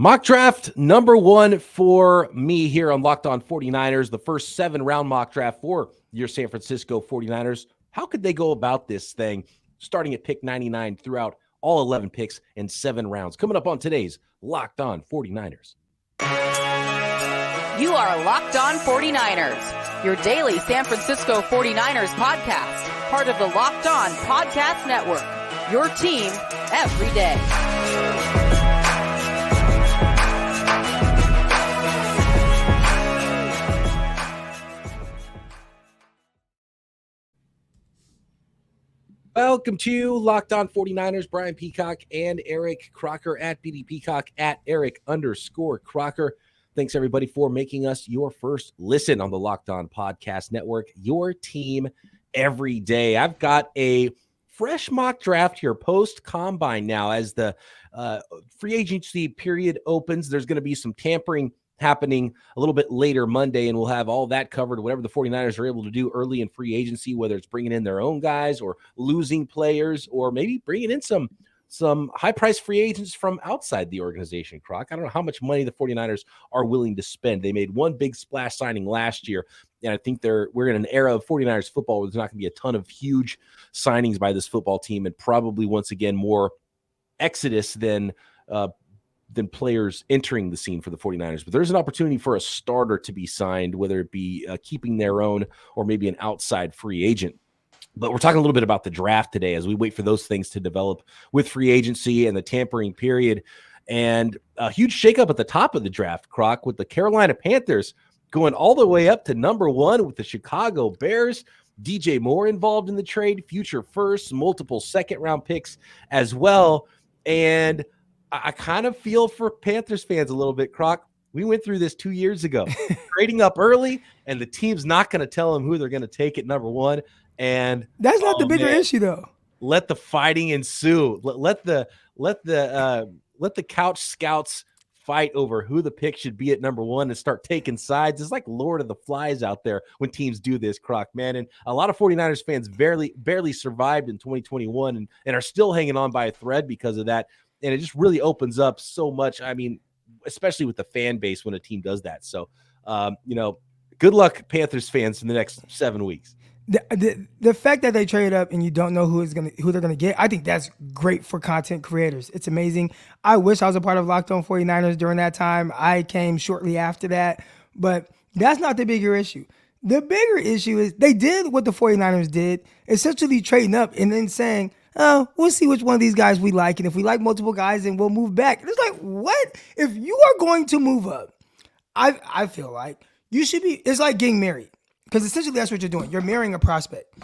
Mock draft number one for me here on Locked On 49ers, the first 7-round mock draft for your San Francisco 49ers. How could they go about this thing starting at pick 99 throughout all 11 picks in 7 rounds? Coming up on today's Locked On 49ers. You are Locked On 49ers, your daily San Francisco 49ers podcast, part of the Locked On Podcast Network, your team every day. Welcome to Locked On 49ers. Brian Peacock and Eric Crocker at BD Peacock at Eric_Crocker. Thanks, everybody, for making us your first listen on the Locked On Podcast Network, your team every day. I've got a fresh mock draft here post-combine now. As the free agency period opens, there's going to be some tampering happening a little bit later Monday, and we'll have all that covered, whatever the 49ers are able to do early in free agency, whether it's bringing in their own guys or losing players or maybe bringing in some high-priced free agents from outside the organization, Croc. I don't know how much money the 49ers are willing to spend. They made one big splash signing last year, and I think we're in an era of 49ers football where there's not going to be a ton of huge signings by this football team, and probably once again more exodus than players entering the scene for the 49ers. But there's an opportunity for a starter to be signed, whether it be keeping their own or maybe an outside free agent. But we're talking a little bit about the draft today as we wait for those things to develop with free agency and the tampering period. And a huge shakeup at the top of the draft, Croc, with the Carolina Panthers going all the way up to number 1 with the Chicago Bears. DJ Moore involved in the trade, future firsts, multiple second-round picks as well. And I kind of feel for Panthers fans a little bit, Croc. We went through this 2 years ago, trading up early, and the team's not going to tell them who they're going to take at number 1. And that's not the bigger issue, though. Let the fighting ensue. Let the couch scouts fight over who the pick should be at number 1 and start taking sides. It's like Lord of the Flies out there when teams do this, Croc, man. And a lot of 49ers fans barely survived in 2021 and are still hanging on by a thread because of that. And it just really opens up so much. I mean, especially with the fan base when a team does that. So, good luck, Panthers fans, in the next 7 weeks. The fact that they trade up and you don't know who they're gonna get, I think that's great for content creators. It's amazing. I wish I was a part of Locked On 49ers during that time. I came shortly after that, but that's not the bigger issue. The bigger issue is they did what the 49ers did, essentially trading up and then saying, oh, we'll see which one of these guys we like. And if we like multiple guys, then we'll move back. And it's like, what? If you are going to move up, I feel like you should be, it's like getting married. Because essentially that's what you're doing. You're marrying a prospect.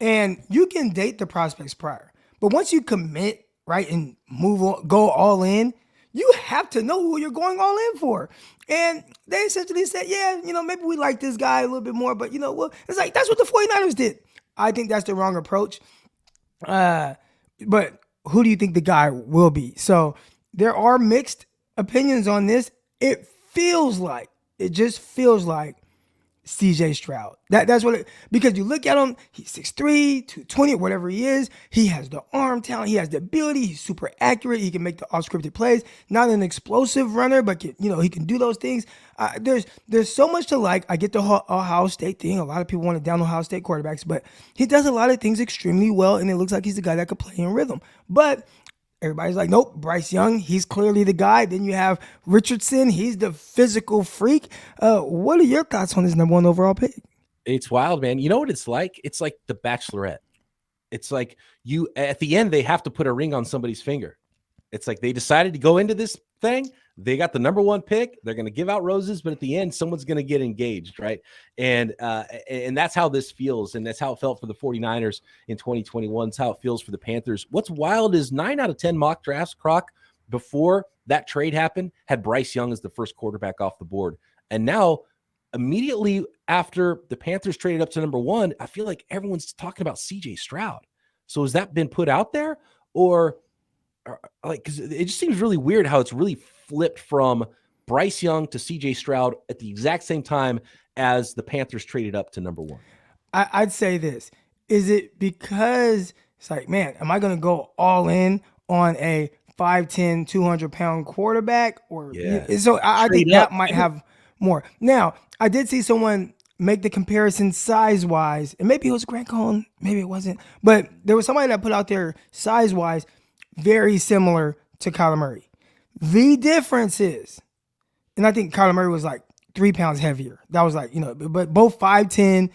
And you can date the prospects prior. But once you commit, right, and move on, go all in, you have to know who you're going all in for. And they essentially said, yeah, maybe we like this guy a little bit more. But, it's like, that's what the 49ers did. I think that's the wrong approach. But who do you think the guy will be? So there are mixed opinions on this. It just feels like CJ Stroud. That's what because you look at him, he's 6'3", 220, whatever he is. He has the arm talent. He has the ability. He's super accurate. He can make the unscripted plays. Not an explosive runner, but he can do those things. There's so much to like. I get the Ohio State thing. A lot of people want to down Ohio State quarterbacks, but he does a lot of things extremely well, and it looks like he's the guy that could play in rhythm. But everybody's like, nope, Bryce Young, he's clearly the guy. Then you have Richardson, he's the physical freak. What are your thoughts on this number 1 overall pick? It's wild, man. You know what it's like? It's like The Bachelorette. It's like at the end, they have to put a ring on somebody's finger. It's like they decided to go into this thing. They got the number 1 pick. They're going to give out roses, but at the end, someone's going to get engaged, right? And that's how this feels, and that's how it felt for the 49ers in 2021. It's how it feels for the Panthers. What's wild is 9 out of 10 mock drafts, Croc, before that trade happened, had Bryce Young as the first quarterback off the board. And now, immediately after the Panthers traded up to number 1, I feel like everyone's talking about CJ Stroud. So has that been put out there? Or because it just seems really weird how it's really flipped from Bryce Young to CJ Stroud at the exact same time as the Panthers traded up to number 1. I'd say this. Is it because it's like, man, am I going to go all in on a 5'10", 200-pound quarterback. Or Yeah. so I think Straight up. that might have more. Now, I did see someone make the comparison size-wise, and maybe it was Grant Cohn, maybe it wasn't, but there was somebody that put out there size-wise very similar to Kyler Murray. The difference is, and I think Kyler Murray was like 3 pounds heavier. That was like, but both 5'10",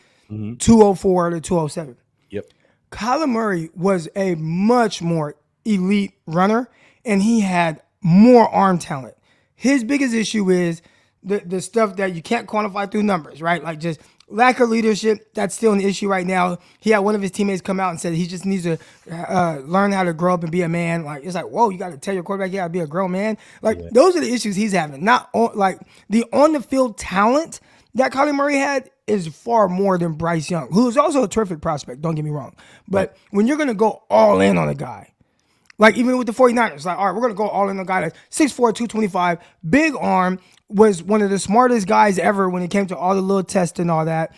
204 to 207. Yep. Kyler Murray was a much more elite runner, and he had more arm talent. His biggest issue is the stuff that you can't quantify through numbers, right? Like just lack of leadership. That's still an issue right now. He had one of his teammates come out and said he just needs to learn how to grow up and be a man. Like, it's like, whoa, you got to tell your quarterback you got to be a grown man. Like, those are the issues he's having. Not like the on the field talent that Kyler Murray had is far more than Bryce Young, who is also a terrific prospect. Don't get me wrong. But when you're going to go all in on a guy, like even with the 49ers, like, all right, we're going to go all in on a guy that's 6'4", 225, big arm, was one of the smartest guys ever when it came to all the little tests and all that.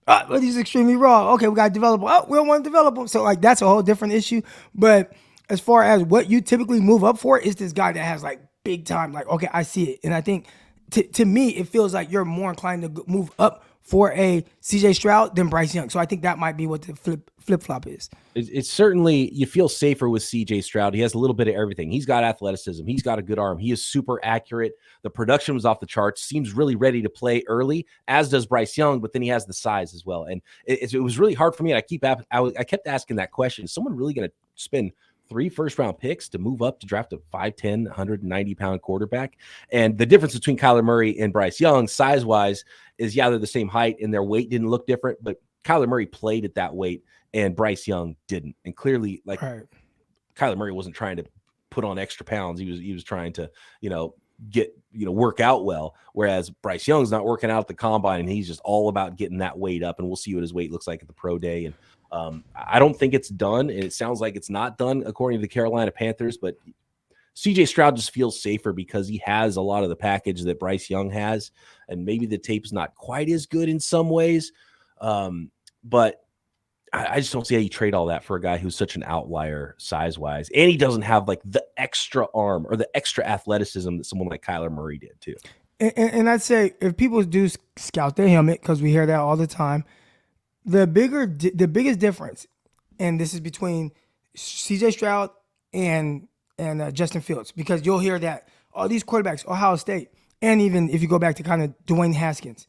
But he's extremely raw. Okay, we got to develop him. We don't want to develop him. So, like, that's a whole different issue. But as far as what you typically move up for, is this guy that has, like, big time. Like, okay, I see it. And I think, to me, it feels like you're more inclined to move up for a C.J. Stroud than Bryce Young. So I think that might be what the flip-flop is. It's certainly, you feel safer with C.J. Stroud. He has a little bit of everything. He's got athleticism. He's got a good arm. He is super accurate. The production was off the charts. Seems really ready to play early, as does Bryce Young, but then he has the size as well. And it was really hard for me. I kept asking that question. Is someone really going to spend 3 first-round picks to move up to draft a 5'10", 190-pound quarterback? And the difference between Kyler Murray and Bryce Young, size-wise, is, they're the same height, and their weight didn't look different, but Kyler Murray played at that weight, and Bryce Young didn't. And clearly, like, Kyler Murray wasn't trying to put on extra pounds. He was trying to, work out well, whereas Bryce Young's not working out at the combine, and he's just all about getting that weight up, and we'll see what his weight looks like at the pro day. And I don't think it's done, and it sounds like it's not done according to the Carolina Panthers, but CJ Stroud just feels safer because he has a lot of the package that Bryce Young has, and maybe the tape is not quite as good in some ways, but I just don't see how you trade all that for a guy who's such an outlier size-wise, and he doesn't have like the extra arm or the extra athleticism that someone like Kyler Murray did too. And I'd say if people do scout their helmet, because we hear that all the time, the biggest difference, and this is between C.J. Stroud and Justin Fields, because you'll hear that all these quarterbacks, Ohio State, and even if you go back to kind of Dwayne Haskins,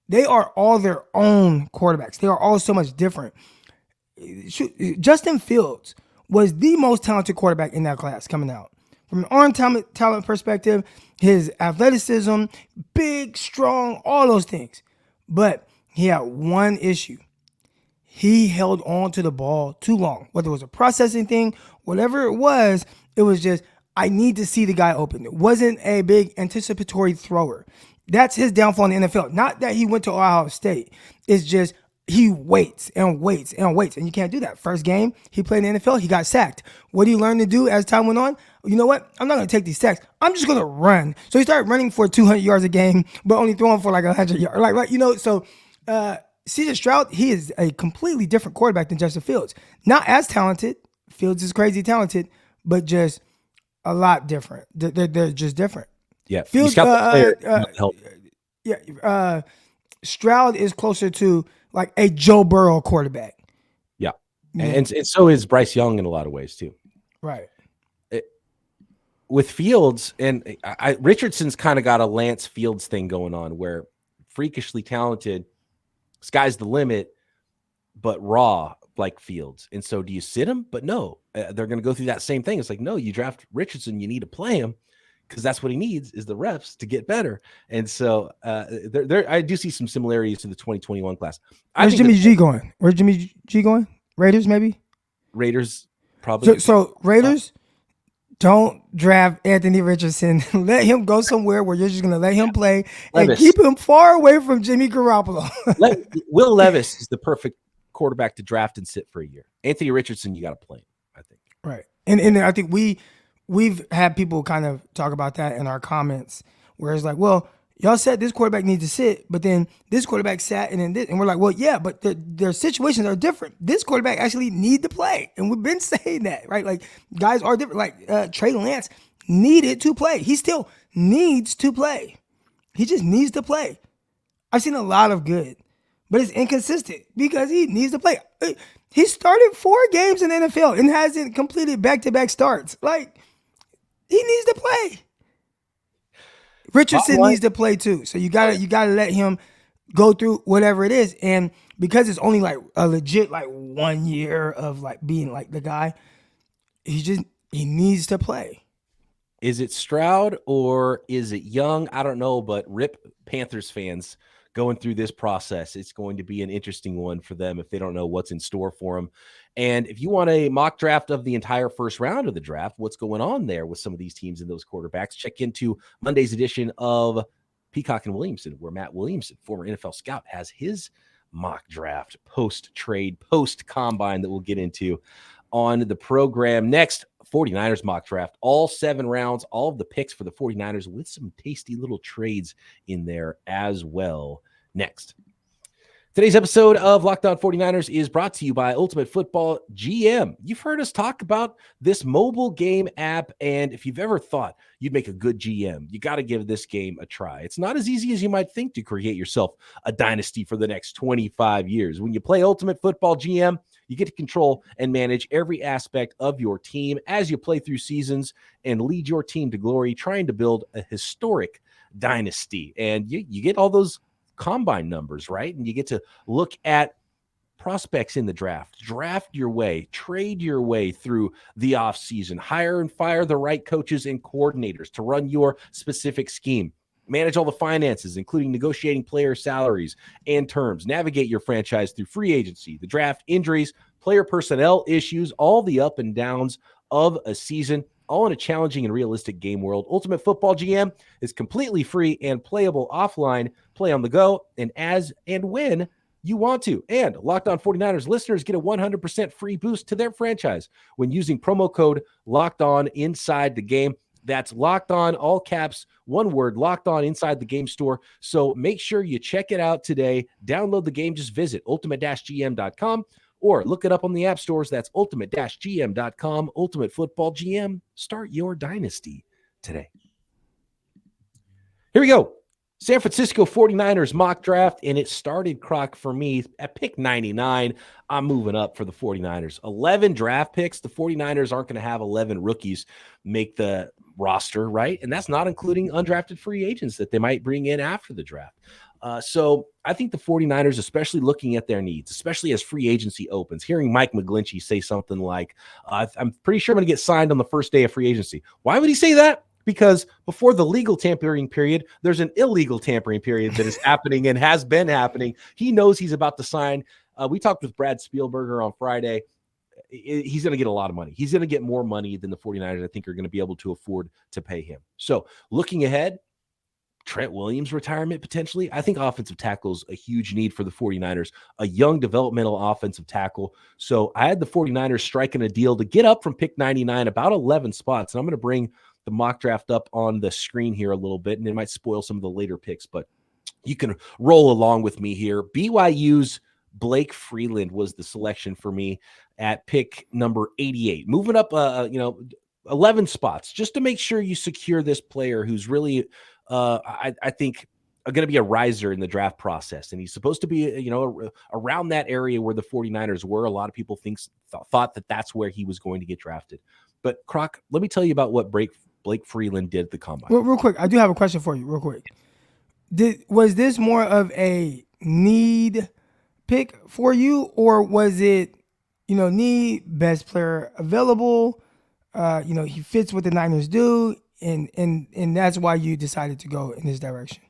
they are all their own quarterbacks. They are all so much different. Justin Fields was the most talented quarterback in that class coming out. From an arm talent perspective, his athleticism, big, strong, all those things. But he had one issue. He held on to the ball too long. Whether it was a processing thing, whatever it was just, I need to see the guy open. It wasn't a big anticipatory thrower. That's his downfall in the NFL. Not that he went to Ohio State. It's just he waits and waits and waits. And you can't do that. First game he played in the NFL, he got sacked. What did he learn to do as time went on? You know what? I'm not going to take these sacks. I'm just going to run. So he started running for 200 yards a game, but only throwing for like 100 yards. Like, right, so C.J. Stroud, he is a completely different quarterback than Justin Fields. Not as talented. Fields is crazy talented, but just a lot different. They're just different. Yeah, Fields, Stroud is closer to like a Joe Burrow quarterback. Yeah, and so is Bryce Young in a lot of ways too. Right. With Fields, and Richardson's kind of got a Lance Fields thing going on where freakishly talented, sky's the limit, but raw like Fields. And so do you sit him? But no, they're going to go through that same thing. It's like, no, you draft Richardson, you need to play him because that's what he needs is the reps to get better. And so I do see some similarities to the 2021 class. Where's Jimmy G going? Where's Jimmy G going? Raiders, maybe? Raiders, probably. So Raiders, don't draft Anthony Richardson. Let him go somewhere where you're just going to let him play and keep him far away from Jimmy Garoppolo. Will Levis is the perfect quarterback to draft and sit for a year. Anthony Richardson, you got to play him, I think. Right. And I think we've had people kind of talk about that in our comments where it's like, well, y'all said this quarterback needs to sit, but then this quarterback sat, and then this, and we're like, well, yeah, but their situations are different. This quarterback actually need to play, and we've been saying that, right? Like, guys are different. Like Trey Lance needed to play. He still needs to play. He just needs to play. I've seen a lot of good, but it's inconsistent because he needs to play. He started 4 games in the NFL and hasn't completed back-to-back starts. Like, he needs to play. Richardson needs to play too. So you gotta let him go through whatever it is. And because it's only like a legit like 1 year of like being like the guy, he needs to play. Is it Stroud or is it Young? I don't know, but rip Panthers fans going through this process. It's going to be an interesting one for them if they don't know what's in store for them. And if you want a mock draft of the entire first round of the draft, what's going on there with some of these teams and those quarterbacks, check into Monday's edition of Peacock and Williamson, where Matt Williamson, former NFL scout, has his mock draft post-trade, post-combine that we'll get into on the program. Next, 49ers mock draft, all 7 rounds, all of the picks for the 49ers with some tasty little trades in there as well. Next. Today's episode of Locked On 49ers is brought to you by Ultimate Football GM. You've heard us talk about this mobile game app, and if you've ever thought you'd make a good GM, you got to give this game a try. It's not as easy as you might think to create yourself a dynasty for the next 25 years. When you play Ultimate Football GM, you get to control and manage every aspect of your team as you play through seasons and lead your team to glory, trying to build a historic dynasty. And you get all those combine numbers, right? And you get to look at prospects in the draft your way, trade your way through the offseason, hire and fire the right coaches and coordinators to run your specific scheme, manage all the finances, including negotiating player salaries and terms, navigate your franchise through free agency, the draft, injuries, player personnel issues, all the up and downs of a season, all in a challenging and realistic game world. Ultimate Football GM is completely free and playable offline, play on the go, and as and when you want to. And Locked On 49ers listeners get a 100% free boost to their franchise when using promo code Locked On inside the game. That's Locked On, all caps, one word, Locked On inside the game store. So make sure you check it out today. Download the game. Just visit ultimate-gm.com or look it up on the app stores. That's ultimate-gm.com. Ultimate Football GM. Start your dynasty today. Here we go. San Francisco 49ers mock draft, and it started, Croc, for me at pick 99. I'm moving up for the 49ers. 11 draft picks. The 49ers aren't going to have 11 rookies make the roster, right? And that's not including undrafted free agents that they might bring in after the draft. So I think the 49ers, especially looking at their needs, especially as free agency opens, hearing Mike McGlinchey say something like, I'm pretty sure I'm going to get signed on the first day of free agency. Why would he say that? Because before the legal tampering period, there's an illegal tampering period that is happening and has been happening. He knows he's about to sign. We talked with Brad Spielberger on Friday. He's going to get a lot of money. He's going to get more money than the 49ers, I think, are going to be able to afford to pay him. So looking ahead, Trent Williams' retirement potentially. I think offensive tackle is a huge need for the 49ers, a young developmental offensive tackle. So I had the 49ers striking a deal to get up from pick 99, about 11 spots. And I'm going to bring the mock draft up on the screen here a little bit, and it might spoil some of the later picks, but you can roll along with me here. BYU's Blake Freeland was the selection for me at pick number 88. Moving up, 11 spots just to make sure you secure this player who's really, I think, going to be a riser in the draft process. And he's supposed to be, around that area where the 49ers were. A lot of people thought that that's where he was going to get drafted. But Croc, let me tell you about what Blake Freeland did at the combine. Well, real quick, I do have a question for you. Real quick, was this more of a need pick for you, or was it, need best player available? He fits what the Niners do, and that's why you decided to go in this direction.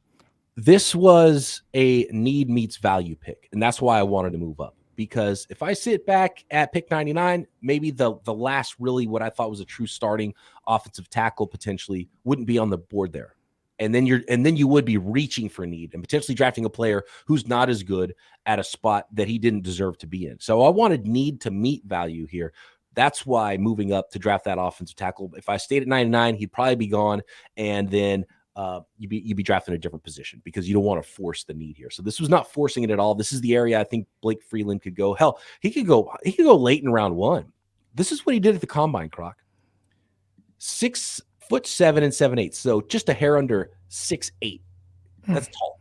This was a need meets value pick, and that's why I wanted to move up. Because if I sit back at pick 99, maybe the last really what I thought was a true starting offensive tackle potentially wouldn't be on the board there. And then you would be reaching for need and potentially drafting a player who's not as good at a spot that he didn't deserve to be in. So I wanted need to meet value here. That's why moving up to draft that offensive tackle. If I stayed at 99, he'd probably be gone. And then you'd be drafting a different position because you don't want to force the need here. So this was not forcing it at all. This is the area I think Blake Freeland could go. Hell, he could go late in round 1. This is what he did at the combine, Croc. 6'7" and 7/8, so just a hair under 6'8". That's tall.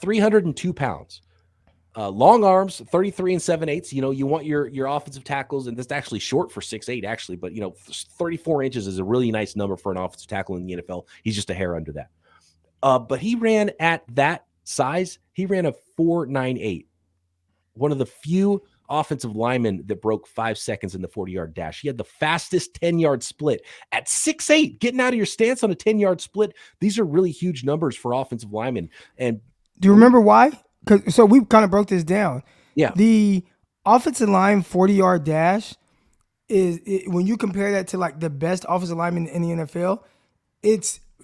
302 pounds. Long arms, 33 and 7/8. You want your offensive tackles, and that's actually short for 6'8", actually, but 34 inches is a really nice number for an offensive tackle in the NFL. He's just a hair under that. But he ran at that size. He ran a 4.98. One of the few offensive linemen that broke 5 seconds in the 40-yard dash. He had the fastest 10-yard split at 6'8". Getting out of your stance on a 10-yard split. These are really huge numbers for offensive linemen. And do you remember why? So we kind of broke this down. Yeah. The offensive line 40-yard dash when you compare that to like the best offensive lineman in the NFL,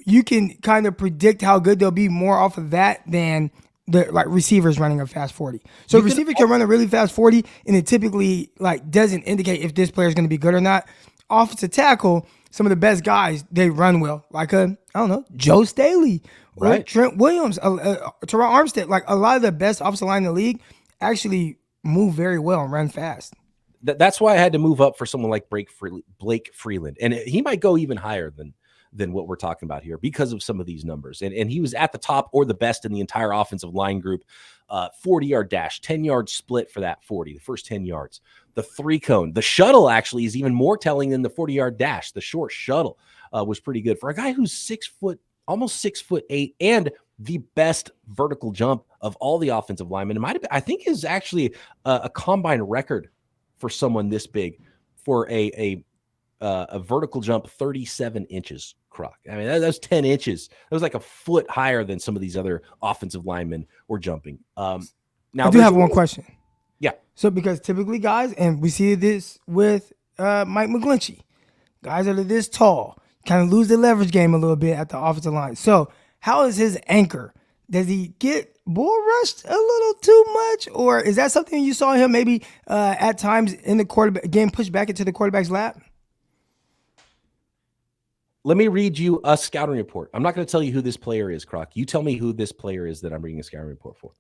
you can kind of predict how good they'll be more off of that than the like receivers running a fast 40. So receiver can run a really fast 40, and it typically like doesn't indicate if this player is going to be good or not. Offensive tackle, some of the best guys, they run well. Like Joe Staley, right? Trent Williams, Terrell Armstead. Like a lot of the best offensive line in the league actually move very well and run fast. That's why I had to move up for someone like Blake Freeland, and he might go even higher than what we're talking about here because of some of these numbers. And he was at the top or the best in the entire offensive line group. 40-yard dash, 10-yard split for that 40, the first 10 yards. The 3-cone. The shuttle actually is even more telling than the 40-yard dash. The short shuttle was pretty good for a guy who's almost 6'8", and the best vertical jump of all the offensive linemen. I think is actually a combine record for someone this big for a vertical jump, 37 inches, Croc. I mean, that's 10 inches. That was like a foot higher than some of these other offensive linemen were jumping. Now I do have one question. Yeah. So because typically guys, and we see this with Mike McGlinchey, guys that are this tall kind of lose the leverage game a little bit at the offensive line. So how is his anchor? Does he get bull rushed a little too much? Or is that something you saw him maybe at times in the quarterback game pushed back into the quarterback's lap? Let me read you a scouting report. I'm not going to tell you who this player is, Croc. You tell me who this player is that I'm reading a scouting report for.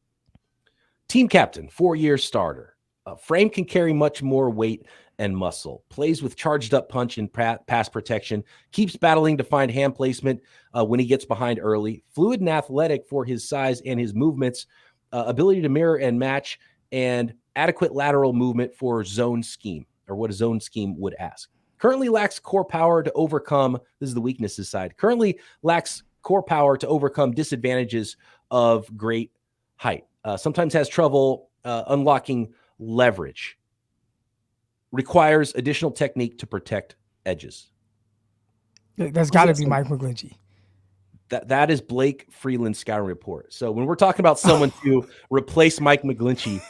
Team captain, 4-year starter. Frame can carry much more weight and muscle. Plays with charged up punch and pass protection. Keeps battling to find hand placement when he gets behind early. Fluid and athletic for his size and his movements. Ability to mirror and match. And adequate lateral movement for zone scheme, or what a zone scheme would ask. Currently lacks core power to overcome, this is the weaknesses side, currently lacks core power to overcome disadvantages of great height. Sometimes has trouble unlocking leverage. Requires additional technique to protect edges. That's got to be Mike McGlinchey. That is Blake Freeland's scouting report. So when we're talking about someone to replace Mike McGlinchey,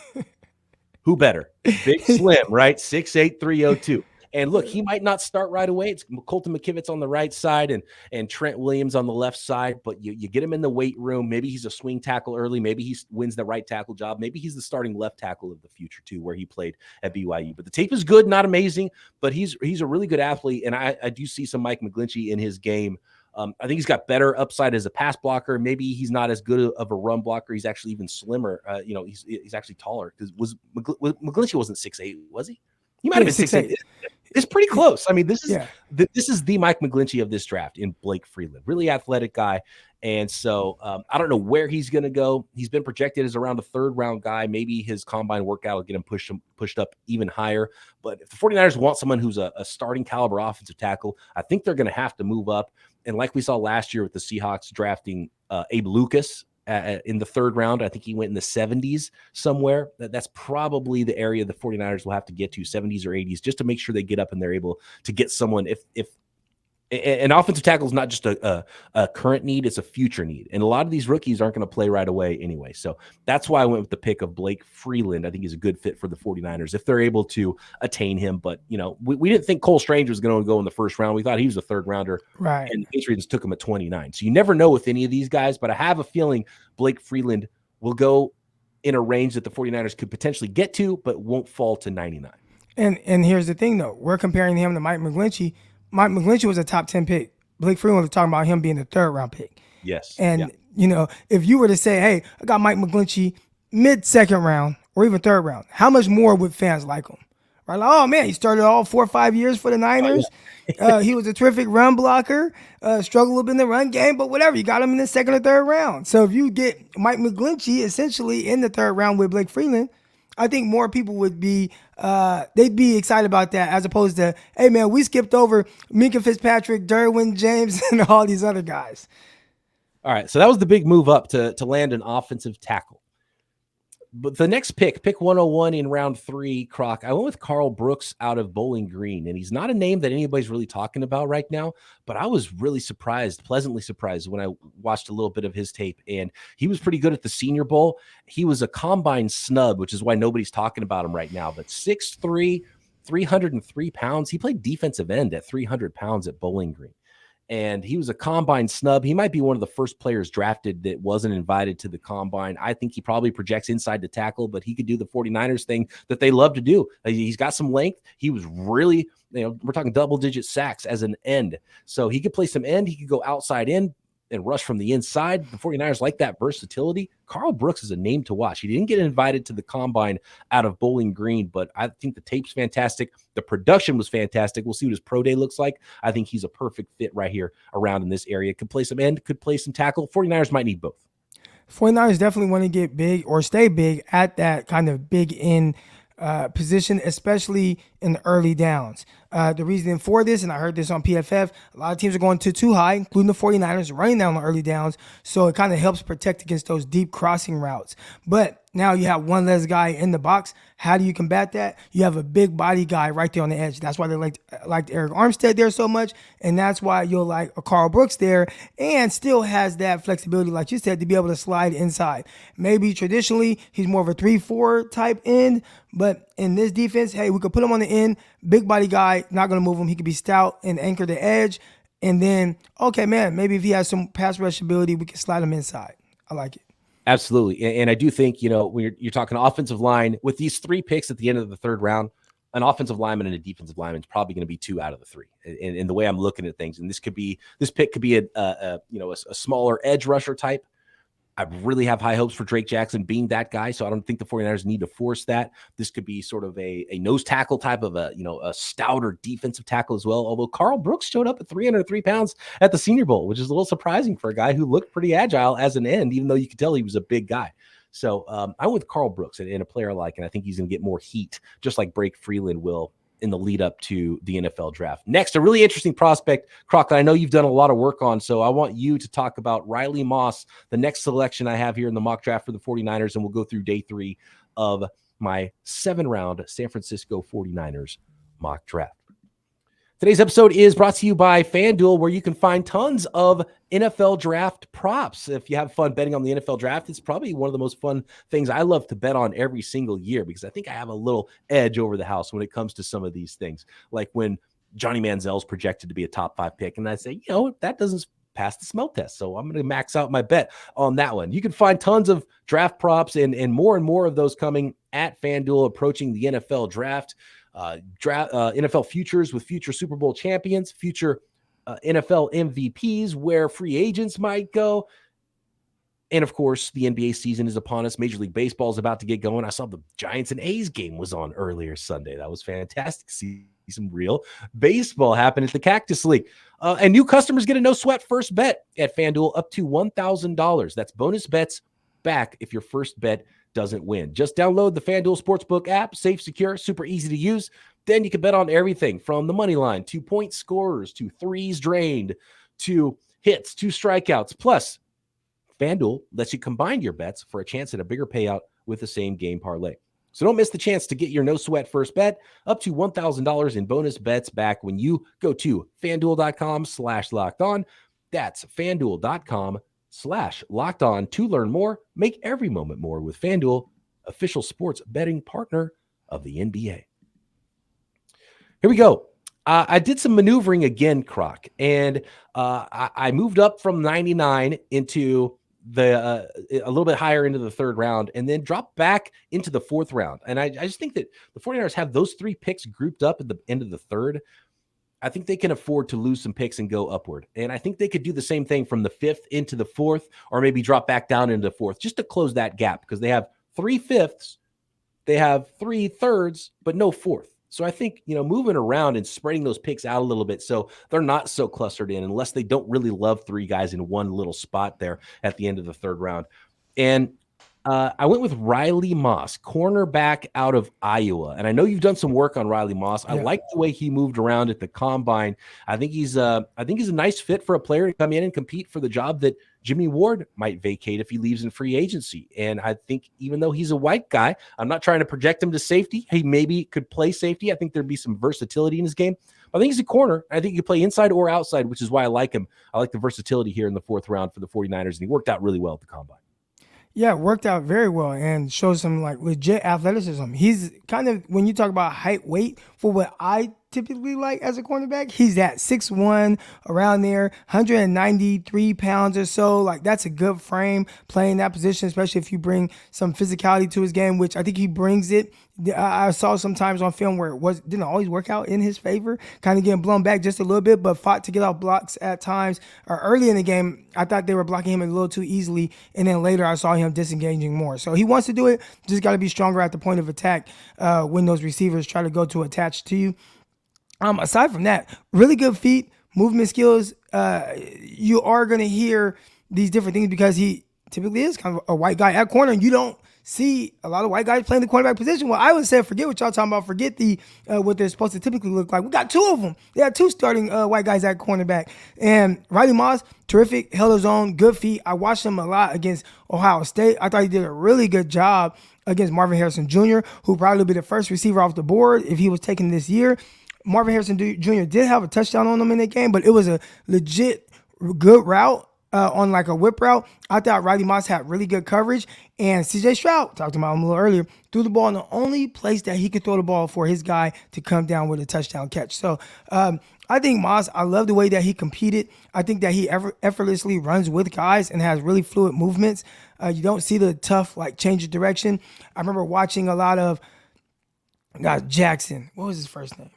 who better? Big Slim, right? 6'8", 302. And look, he might not start right away. It's Colton McKivitz on the right side and Trent Williams on the left side, but you get him in the weight room. Maybe he's a swing tackle early. Maybe he wins the right tackle job. Maybe he's the starting left tackle of the future too, where he played at BYU. But the tape is good, not amazing, but he's a really good athlete, and I do see some Mike McGlinchey in his game. I think he's got better upside as a pass blocker. Maybe he's not as good of a run blocker. He's actually even slimmer. He's actually taller because McGlinchey wasn't 6'8", was he? He might have been 6'8". It's pretty close. I mean, this is the Mike McGlinchey of this draft in Blake Freeland. Really athletic guy. And so I don't know where he's going to go. He's been projected as around a third-round guy. Maybe his combine workout will get him pushed up even higher. But if the 49ers want someone who's a starting caliber offensive tackle, I think they're going to have to move up. And like we saw last year with the Seahawks drafting Abe Lucas in the third round, I think he went in the 70s somewhere. That's probably the area the 49ers will have to get to, 70s or 80s, just to make sure they get up and they're able to get someone. If an offensive tackle is not just a current need, it's a future need. And a lot of these rookies aren't going to play right away anyway. So that's why I went with the pick of Blake Freeland. I think he's a good fit for the 49ers if they're able to attain him. But, we didn't think Cole Strange was going to go in the first round. We thought he was a third rounder. Right. And the Patriots took him at 29. So you never know with any of these guys, but I have a feeling Blake Freeland will go in a range that the 49ers could potentially get to, but won't fall to 99. And here's the thing, though. We're comparing him to Mike McGlinchey. Mike McGlinchey was a top 10 pick. Blake Freeland was talking about him being the third round pick. Yes. And, if you were to say, hey, I got Mike McGlinchey mid-second round or even third round, how much more would fans like him? Right? Like, oh, man, he started all 4 or 5 years for the Niners. He was a terrific run blocker, struggled a little bit in the run game, but whatever. You got him in the second or third round. So if you get Mike McGlinchey essentially in the third round with Blake Freeland, I think more people would be they'd be excited about that as opposed to, hey, man, we skipped over Minka Fitzpatrick, Derwin James, and all these other guys. All right, so that was the big move up to land an offensive tackle. But the next pick 101 in round 3, Croc, I went with Carl Brooks out of Bowling Green. And he's not a name that anybody's really talking about right now, but I was really pleasantly surprised when I watched a little bit of his tape. And he was pretty good at the Senior Bowl. He was a combine snub, which is why nobody's talking about him right now. But 6'3", 303 pounds. He played defensive end at 300 pounds at Bowling Green. And he was a combine snub. He might be one of the first players drafted that wasn't invited to the combine. I think he probably projects inside the tackle, but he could do the 49ers thing that they love to do. He's got some length. He was really, we're talking double-digit sacks as an end. So he could play some end. He could go outside in and rush from the inside. The 49ers like that versatility. Carl Brooks is a name to watch. He didn't get invited to the combine out of Bowling Green, but I think the tape's fantastic. The production was fantastic. We'll see what his pro day looks like. I think he's a perfect fit right here around in this area. Could play some end, could play some tackle. 49ers might need both. 49ers definitely want to get big or stay big at that kind of big end position, especially in the early downs. The reason for this, and I heard this on PFF, a lot of teams are going too high, including the 49ers, running down the early downs, so it kind of helps protect against those deep crossing routes. But now you have one less guy in the box. How do you combat that? You have a big body guy right there on the edge. That's why they liked Eric Armstead there so much, and that's why you'll like a Carl Brooks there, and still has that flexibility, like you said, to be able to slide inside. Maybe traditionally he's more of a 3-4 type end, but in this defense, hey, we could put him on the end, big body guy, not going to move him. He could be stout and anchor the edge, and then, okay, man, maybe if he has some pass rush ability, we can slide him inside. I like it. Absolutely. And I do think, when you're talking offensive line, with these 3 picks at the end of the third round, an offensive lineman and a defensive lineman is probably going to be 2 out of the 3. And the way I'm looking at things, and this pick could be a smaller edge rusher type. I really have high hopes for Drake Jackson being that guy, so I don't think the 49ers need to force that. This could be sort of a nose tackle type of a stouter defensive tackle as well, although Carl Brooks showed up at 303 pounds at the Senior Bowl, which is a little surprising for a guy who looked pretty agile as an end, even though you could tell he was a big guy. So I'm with Carl Brooks and a player and I think he's going to get more heat, just like Blake Freeland will in the lead up to the NFL draft. Next, a really interesting prospect, Croc, I know you've done a lot of work on, so I want you to talk about Riley Moss, the next selection I have here in the mock draft for the 49ers, and we'll go through day 3 of my 7-round San Francisco 49ers mock draft. Today's episode is brought to you by FanDuel, where you can find tons of NFL draft props. If you have fun betting on the NFL draft, it's probably one of the most fun things I love to bet on every single year, because I think I have a little edge over the house when it comes to some of these things. Like when Johnny Manziel's projected to be a top 5 pick, and I say, that doesn't pass the smell test, so I'm going to max out my bet on that one. You can find tons of draft props and more of those coming at FanDuel approaching the NFL draft. NFL futures with future Super Bowl champions, future NFL MVPs, where free agents might go. And of course, the NBA season is upon us. Major League Baseball is about to get going. I saw the Giants and A's game was on earlier Sunday. That was fantastic. See some real baseball happen at the Cactus League. And new customers get a no sweat first bet at FanDuel up to $1,000. That's bonus bets back if your first bet doesn't win. Just download the FanDuel Sportsbook app, safe, secure, super easy to use. Then you can bet on everything from the money line to point scorers to threes drained to hits to strikeouts. Plus, FanDuel lets you combine your bets for a chance at a bigger payout with the same game parlay. So don't miss the chance to get your no sweat first bet up to $1,000 in bonus bets back when you go to FanDuel.com/lockedon. That's FanDuel.com/lockedon to learn more. Make every moment more with FanDuel, official sports betting partner of the NBA. Here we go. I did some maneuvering again, Croc, and I moved up from 99 into a little bit higher into the third round, and then dropped back into the fourth round. And I just think that the 49ers have those 3 picks grouped up at the end of the third. I think they can afford to lose some picks and go upward. And I think they could do the same thing from the 5th into the 4th, or maybe drop back down into the 4th just to close that gap, because they have 3 5ths, they have 3 3rds, but no 4th. So I think, moving around and spreading those picks out a little bit so they're not so clustered in, unless they don't really love 3 guys in one little spot there at the end of the 3rd round. And I went with Riley Moss, cornerback out of Iowa. And I know you've done some work on Riley Moss. I like the way he moved around at the combine. I think he's a nice fit for a player to come in and compete for the job that Jimmy Ward might vacate if he leaves in free agency. And I think even though he's a white guy, I'm not trying to project him to safety. He maybe could play safety. I think there'd be some versatility in his game. I think he's a corner. I think he could play inside or outside, which is why I like him. I like the versatility here in the 4th round for the 49ers, and he worked out really well at the combine. Yeah, it worked out very well and shows some like legit athleticism. He's kind of, when you talk about height, weight, for what I typically like as a cornerback, he's at 6'1", around there, 193 pounds or so. Like, that's a good frame playing that position, especially if you bring some physicality to his game, which I think he brings it. I saw sometimes on film where it didn't always work out in his favor, kind of getting blown back just a little bit, but fought to get off blocks at times. Early in the game, I thought they were blocking him a little too easily, and then later I saw him disengaging more. So he wants to do it, just got to be stronger at the point of attack when those receivers try to go to attach to you. Aside from that, really good feet, movement skills. You are going to hear these different things because he typically is kind of a white guy at corner, and you don't see a lot of white guys playing the cornerback position. Well, I would say forget what y'all talking about. Forget the what they're supposed to typically look like. We got 2 of them. They had 2 starting white guys at cornerback. And Riley Moss, terrific, held his own, good feet. I watched him a lot against Ohio State. I thought he did a really good job against Marvin Harrison Jr., who probably would be the first receiver off the board if he was taken this year. Marvin Harrison Jr. did have a touchdown on him in that game, but it was a legit good route. On like a whip route. I thought Riley Moss had really good coverage, and CJ Stroud, talked about him a little earlier, threw the ball in the only place that he could throw the ball for his guy to come down with a touchdown catch. So I think Moss, I love the way that he competed. I think that he effortlessly runs with guys and has really fluid movements. You don't see the tough like change of direction. I remember watching a lot of Jackson. What was his first name?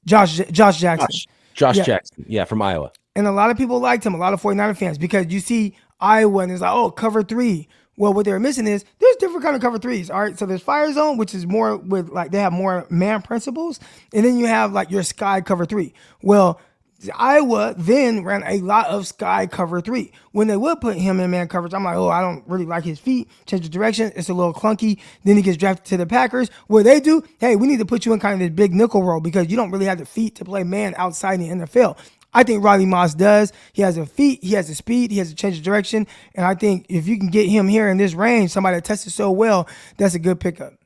Josh Jackson. Josh Jackson, from Iowa. And a lot of people liked him, a lot of 49er fans, because you see Iowa and it's like, oh, cover 3. Well, what they're missing is there's different kind of cover 3s. All right. So there's fire zone, which is more with like they have more man principles. And then you have like your sky cover 3. Well, Iowa then ran a lot of sky cover 3. When they would put him in man coverage, I'm like, oh, I don't really like his feet. Change the direction. It's a little clunky. Then he gets drafted to the Packers. What they do, hey, we need to put you in kind of this big nickel role because you don't really have the feet to play man outside in the NFL. I think Riley Moss does. He has the feet, he has the speed, he has to change the direction. And I think if you can get him here in this range, somebody that tested so well, that's a good pickup. A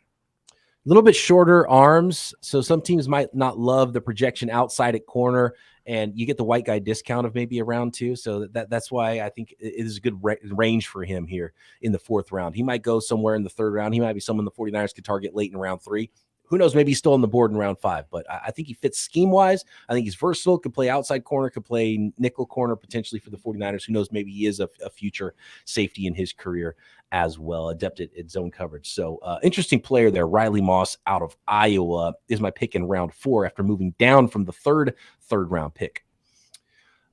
little bit shorter arms. So some teams might not love the projection outside at corner, and you get the white guy discount of maybe a round 2. So that's why I think it is a good range for him here in the 4th round. He might go somewhere in the 3rd round. He might be someone the 49ers could target late in round 3. Who knows? Maybe he's still on the board in round 5, but I think he fits scheme-wise. I think he's versatile, could play outside corner, could play nickel corner potentially for the 49ers. Who knows? Maybe he is a future safety in his career as well, adept at zone coverage. So interesting player there. Riley Moss out of Iowa is my pick in round 4 after moving down from the third round pick.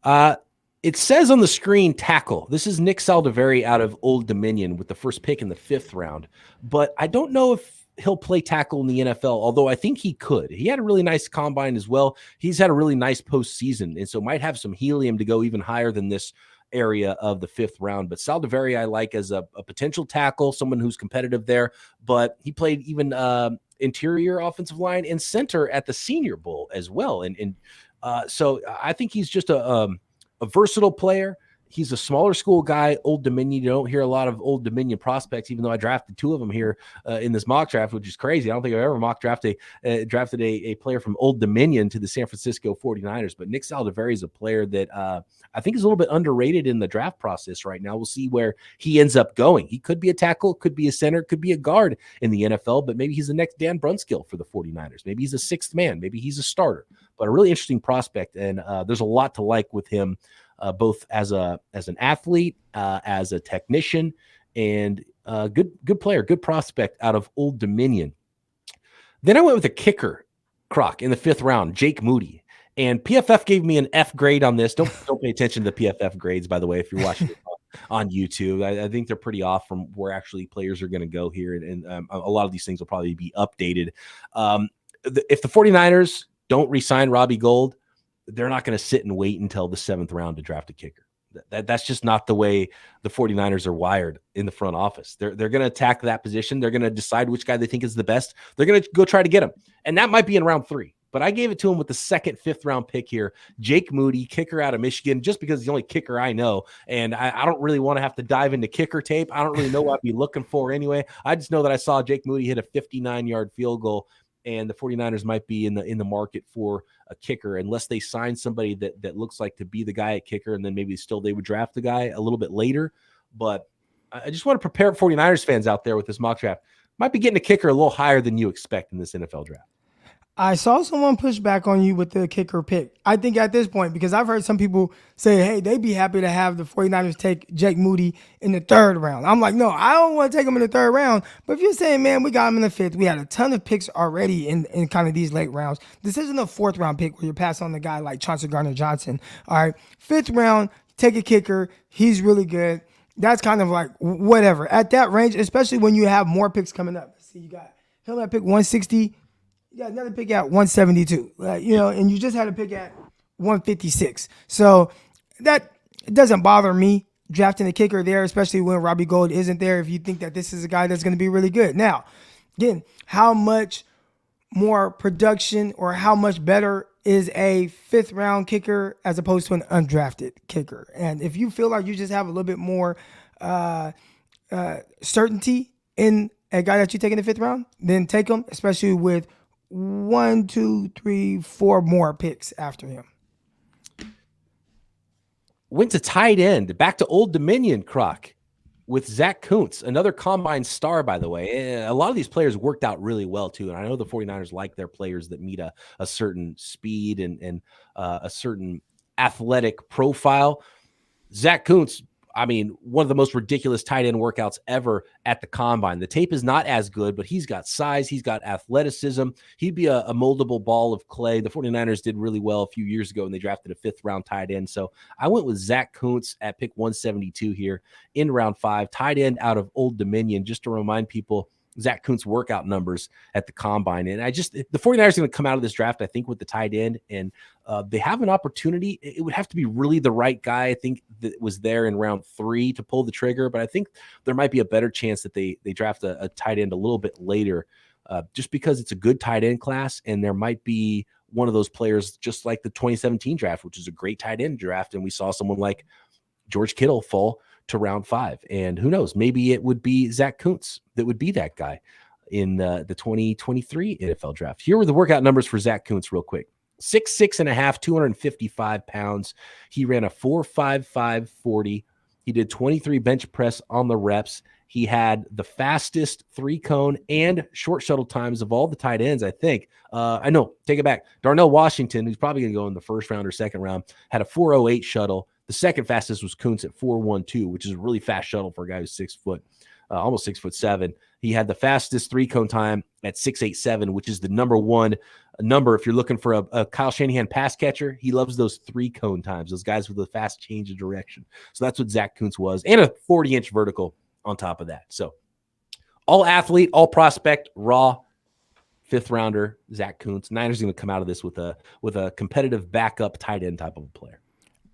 It says on the screen tackle. This is Nick Saldiveri out of Old Dominion with the first pick in the 5th round, but I don't know if he'll play tackle in the NFL, although I think he could. He had a really nice combine as well. He's had a really nice postseason, and so might have some helium to go even higher than this area of the 5th round. But Saldiveri I like as a potential tackle, someone who's competitive there, but he played even interior offensive line and center at the Senior Bowl as well. And so I think he's just a versatile player. He's a smaller school guy, Old Dominion. You don't hear a lot of Old Dominion prospects, even though I drafted 2 of them here in this mock draft, which is crazy. I don't think I've ever mock drafted a player from Old Dominion to the San Francisco 49ers. But Nick Saldiveri is a player that I think is a little bit underrated in the draft process right now. We'll see where he ends up going. He could be a tackle, could be a center, could be a guard in the NFL, but maybe he's the next Dan Brunskill for the 49ers. Maybe he's a 6th man. Maybe he's a starter. But a really interesting prospect, and there's a lot to like with him. Both as an athlete, as a technician, and good player, good prospect out of Old Dominion. Then I went with a kicker. Croc in the 5th round, Jake Moody. And PFF gave me an F grade on this. Don't pay attention to the PFF grades, by the way, if you're watching it on YouTube. I think they're pretty off from where actually players are going to go here. And a lot of these things will probably be updated. If the 49ers don't re-sign Robbie Gould, they're not going to sit and wait until the 7th round to draft a kicker. That's just not the way the 49ers are wired in the front office. They're going to attack that position. They're going to decide which guy they think is the best. They're going to go try to get him. And that might be in round 3. But I gave it to him with the 2nd, 5th round pick here. Jake Moody, kicker out of Michigan, just because he's the only kicker I know. And I don't really want to have to dive into kicker tape. I don't really know what I'd be looking for anyway. I just know that I saw Jake Moody hit a 59-yard field goal, and the 49ers might be in the market for a kicker unless they sign somebody that looks like to be the guy at kicker, and then maybe still they would draft the guy a little bit later. But I just want to prepare 49ers fans out there with this mock draft. Might be getting a kicker a little higher than you expect in this NFL draft. I saw someone push back on you with the kicker pick. I think at this point, because I've heard some people say, hey, they'd be happy to have the 49ers take Jake Moody in the 3rd round. I'm like, no, I don't want to take him in the 3rd round. But if you're saying, man, we got him in the 5th, we had a ton of picks already in kind of these late rounds. This isn't a 4th round pick where you're passing on the guy like Chauncey Gardner-Johnson. All right, 5th round, take a kicker. He's really good. That's kind of like whatever. At that range, especially when you have more picks coming up. See, you got him at pick 160. You got another pick at 172, and you just had a pick at 156. So that doesn't bother me drafting a kicker there, especially when Robbie Gould isn't there, if you think that this is a guy that's going to be really good. Now, again, how much more production or how much better is a 5th round kicker as opposed to an undrafted kicker? And if you feel like you just have a little bit more certainty in a guy that you take in the 5th round, then take him, especially with 1, 2, 3, 4 more picks after him. Went to tight end, back to Old Dominion, Croc, with Zach Kuntz, another combine star, by the way. A lot of these players worked out really well, too. And I know the 49ers like their players that meet a certain speed and a certain athletic profile. Zach Kuntz, I mean, one of the most ridiculous tight end workouts ever at the combine. The tape is not as good, but he's got size. He's got athleticism. He'd be a moldable ball of clay. The 49ers did really well a few years ago, and they drafted a 5th round tight end. So I went with Zach Kuntz at pick 172 here in round 5, tight end out of Old Dominion, just to remind people Zach Kuntz workout numbers at the combine. And the 49ers are going to come out of this draft, I think, with the tight end, and they have an opportunity. It would have to be really the right guy, I think, that was there in round 3 to pull the trigger. But I think there might be a better chance that they draft a tight end a little bit later, just because it's a good tight end class, and there might be one of those players just like the 2017 draft, which is a great tight end draft. And we saw someone like George Kittle fall to round 5. And who knows, maybe it would be Zach Kuntz that would be that guy in the 2023 NFL draft. Here were the workout numbers for Zach Kuntz real quick. 6'6.5", 255 pounds. He ran a 4.55 40. He did 23 bench press on the reps. He had the fastest 3-cone and short shuttle times of all the tight ends, I think. I know, take it back. Darnell Washington, who's probably going to go in the 1st round or 2nd round, had a 4.08 shuttle. The 2nd fastest was Kuntz at 4.12, which is a really fast shuttle for a guy who's 6 foot, almost 6'7". He had the fastest 3-cone time at 6.87, which is the number 1 number. If you're looking for a Kyle Shanahan pass catcher, he loves those 3-cone times, those guys with a fast change of direction. So that's what Zach Kuntz was, and a 40-inch vertical on top of that. So all athlete, all prospect, raw, 5th rounder, Zach Kuntz. Niners going to come out of this with a competitive backup tight end type of a player.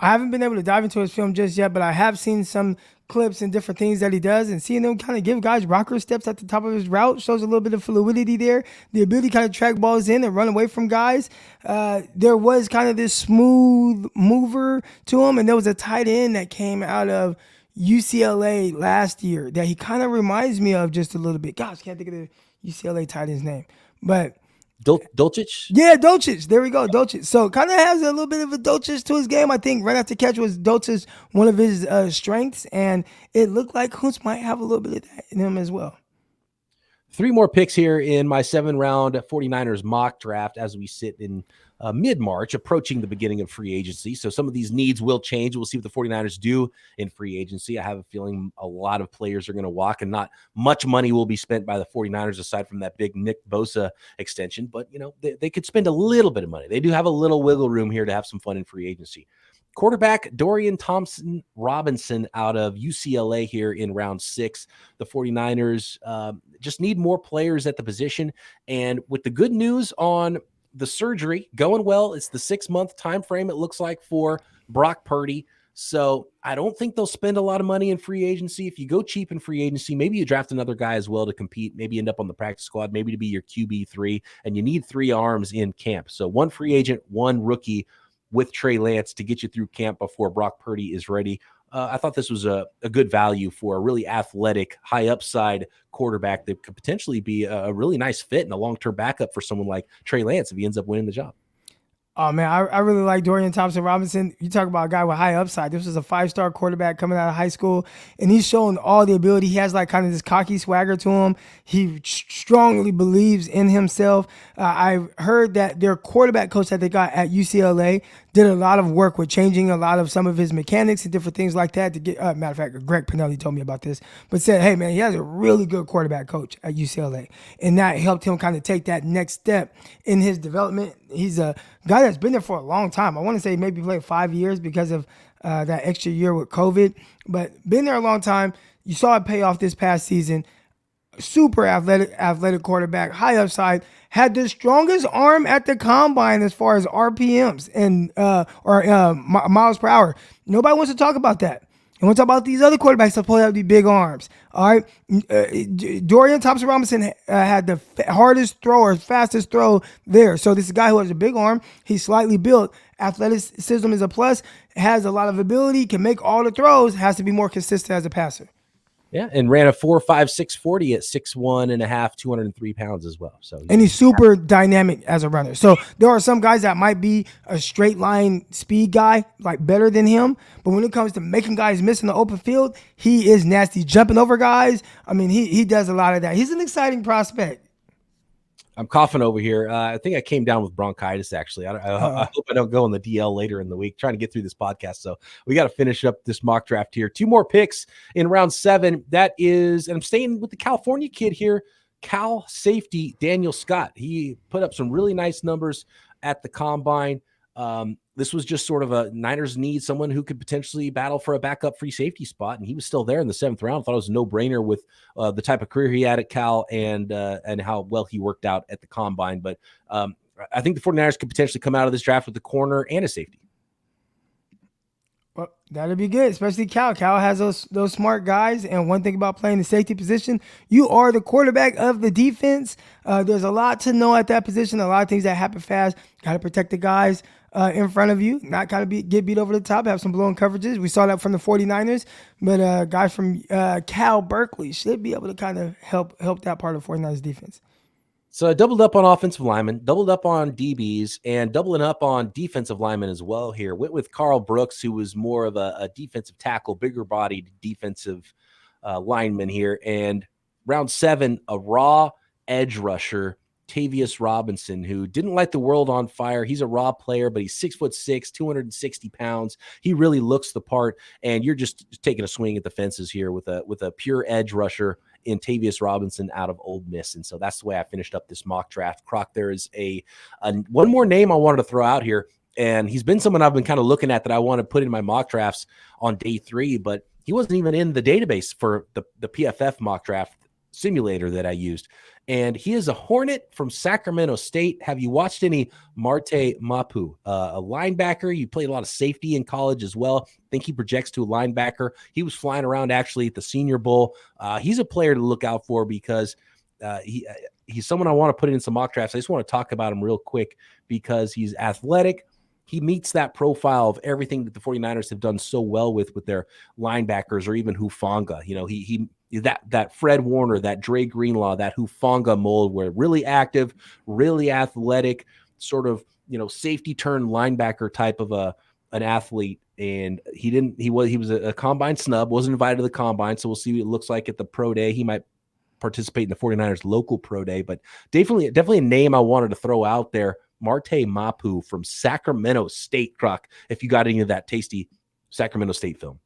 I haven't been able to dive into his film just yet, but I have seen some clips and different things that he does, and seeing him kind of give guys rocker steps at the top of his route shows a little bit of fluidity there. The ability to kind of track balls in and run away from guys. There was kind of this smooth mover to him, and there was a tight end that came out of UCLA last year that he kind of reminds me of just a little bit. Gosh, can't think of the UCLA tight end's name, but Dulcich? Yeah, Dulcich. There we go, Dulcich. So kind of has a little bit of a Dulcich to his game. I think right after catch was Dulcich one of his strengths, and it looked like Kuntz might have a little bit of that in him as well. Three more picks here in my 7-round 49ers mock draft as we sit in mid-March, approaching the beginning of free agency. So some of these needs will change. We'll see what the 49ers do in free agency. I have a feeling a lot of players are going to walk and not much money will be spent by the 49ers aside from that big Nick Bosa extension. But, they could spend a little bit of money. They do have a little wiggle room here to have some fun in free agency. Quarterback Dorian Thompson-Robinson out of UCLA here in round 6. The 49ers just need more players at the position. And with the good news on the surgery going well, it's the 6-month time frame it looks like for Brock Purdy. So I don't think they'll spend a lot of money in free agency. If you go cheap in free agency, maybe you draft another guy as well to compete, maybe end up on the practice squad, maybe to be your QB3, and you need 3 arms in camp. So 1 free agent, 1 rookie with Trey Lance to get you through camp before Brock Purdy is ready. I thought this was a good value for a really athletic, high upside quarterback that could potentially be a really nice fit and a long-term backup for someone like Trey Lance if he ends up winning the job. Oh, man, I really like Dorian Thompson-Robinson. You talk about a guy with high upside. This was a 5-star quarterback coming out of high school, and he's shown all the ability. He has kind of this cocky swagger to him. He strongly believes in himself. I've heard that their quarterback coach that they got at UCLA did a lot of work with changing a lot of some of his mechanics and different things like that to get, matter of fact, Greg Pinelli told me about this, but said, hey, man, he has a really good quarterback coach at UCLA, and that helped him kind of take that next step in his development. He's a guy that's been there for a long time. I want to say maybe played 5 years because of that extra year with COVID, but been there a long time. You saw it pay off this past season. Super athletic quarterback, high upside, had the strongest arm at the combine as far as RPMs and miles per hour. Nobody wants to talk about that. And we'll talk about these other quarterbacks that probably have these big arms. All right. Dorian Thompson-Robinson had the hardest throw or fastest throw there. So this is a guy who has a big arm. He's slightly built. Athleticism is a plus. Has a lot of ability. Can make all the throws. Has to be more consistent as a passer. Yeah, and ran a 4.56 40 at 6'1.5", 203 pounds as well. And he's super dynamic as a runner. So there are some guys that might be a straight line speed guy, like better than him. But when it comes to making guys miss in the open field, he is nasty. Jumping over guys, I mean, he does a lot of that. He's an exciting prospect. I'm coughing over here. I think I came down with bronchitis, actually. I hope I don't go in the DL later in the week, trying to get through this podcast. So we got to finish up this mock draft here. 2 more picks in round 7. That is, and I'm staying with the California kid here, Cal safety Daniel Scott. He put up some really nice numbers at the combine. This was just sort of a Niners need someone who could potentially battle for a backup free safety spot, and he was still there in the 7th round. Thought it was a no-brainer with the type of career he had at Cal and how well he worked out at the combine. But I think the 49ers could potentially come out of this draft with a corner and a safety. Well, that'd be good, especially Cal. Cal has those smart guys, and one thing about playing the safety position, you are the quarterback of the defense. There's a lot to know at that position, a lot of things that happen fast. Got to protect the guys in front of you, not kind of get beat over the top, have some blown coverages. We saw that from the 49ers, but guys from Cal Berkeley should be able to kind of help that part of 49ers defense. So I doubled up on offensive linemen, doubled up on DBs, and doubling up on defensive linemen as well here. Went with Carl Brooks, who was more of a defensive tackle, bigger-bodied defensive lineman here. And round 7, a raw edge rusher, Tavius Robinson, who didn't light the world on fire. He's a raw player, but he's 6'6", 260 pounds. He really looks the part, and you're just taking a swing at the fences here with a pure edge rusher in Tavius Robinson out of Ole Miss. And so that's the way I finished up this mock draft. Croc, there is a one more name I wanted to throw out here, and he's been someone I've been kind of looking at that I want to put in my mock drafts on day 3, but he wasn't even in the database for the PFF mock draft simulator that I used. And he is a Hornet from Sacramento State. Have you watched any Marte Mapu? A linebacker. You played a lot of safety in college as well. I think he projects to a linebacker. He was flying around actually at the Senior Bowl. He's a player to look out for because he's someone I want to put in some mock drafts. I just want to talk about him real quick because he's athletic. He meets that profile of everything that the 49ers have done so well with their linebackers, or even Hufanga. You know, he that Fred Warner, that Dre Greenlaw, that Hufanga mold, where really active, really athletic, sort of, safety turn linebacker type of an athlete. And he was a combine snub, wasn't invited to the combine. So we'll see what it looks like at the pro day. He might participate in the 49ers local pro day, but definitely a name I wanted to throw out there. Marte Mapu from Sacramento State, Croc, if you got any of that tasty Sacramento State film.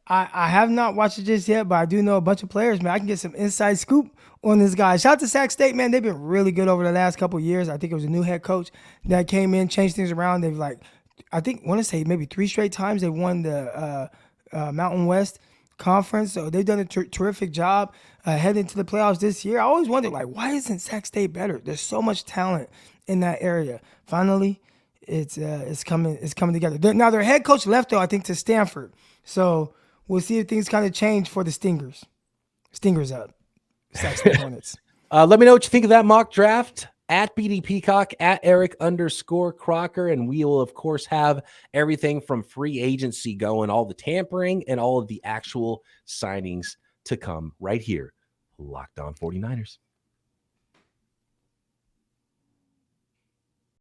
I have not watched it just yet, but I do know a bunch of players, man. I can get some inside scoop on this guy. Shout out to Sac State, man. They've been really good over the last couple of years. I think it was a new head coach that came in, changed things around. They've want to say maybe 3 straight times they won the Mountain West Conference. So they've done a terrific job heading into the playoffs this year. I always wondered, why isn't Sac State better? There's so much talent in that area. Finally, it's coming together. Now their head coach left, though, I think, to Stanford. So we'll see if things kind of change for the Stingers. Stingers up. Sac State Hornets. Let me know what you think of that mock draft at BD Peacock, at Eric_Crocker. And we will, of course, have everything from free agency going, all the tampering and all of the actual signings to come right here. Locked On 49ers.